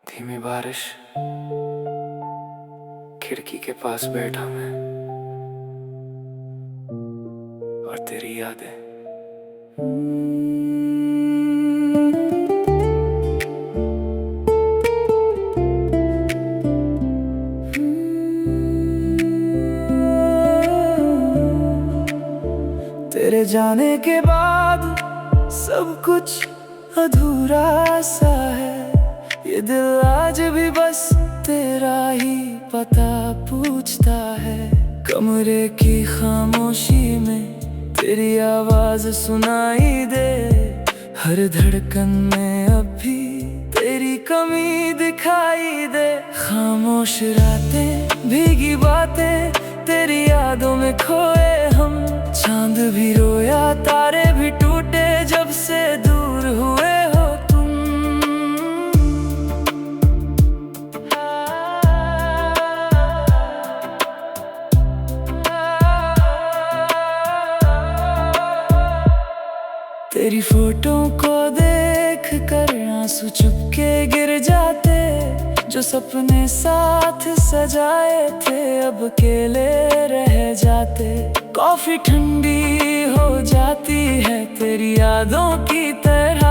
धीमी बारिश, खिड़की के पास बैठा मैं और तेरी यादें। तेरे जाने के बाद सब कुछ अधूरा सा है। ये दिल आज भी बस तेरा ही पता पूछता है। कमरे की खामोशी में तेरी आवाज सुनाई दे। हर धड़कन में अब भी तेरी कमी दिखाई दे। खामोश रातें, भीगी बातें, तेरी यादों में खोए हम। चांद भी रोया, तारे भी टूटे, जब से दूर हुए हो तुम। तेरी फोटो को देख कर आंसू चुपके गिर जाते। जो सपने साथ सजाए थे अब अकेले रह जाते। कॉफी ठंडी हो जाती है तेरी यादों की तरह।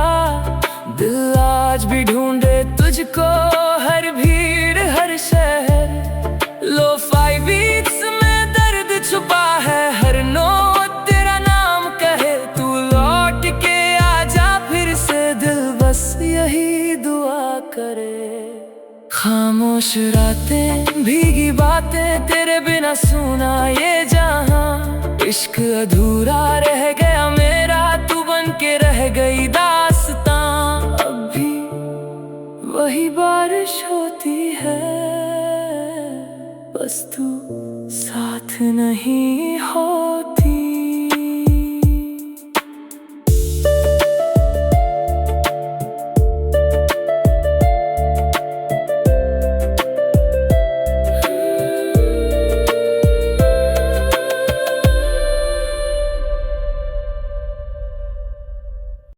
दिल आज भी ढूंढे तुझको, हर भीड़ हर शहर। लो-फाई बीट्स में दर्द छुपा है, हर नोट तेरा नाम कहे। तू लौट के आजा फिर से, दिल बस यही दुआ करे। खामोश रातें, भीगी बातें, तेरे बिना सुना ये जहां। इश्क अधूरा रह गया मेरा, तू बन के रह गई दास्तां। अब भी वही बारिश होती है, बस तू साथ नहीं होता।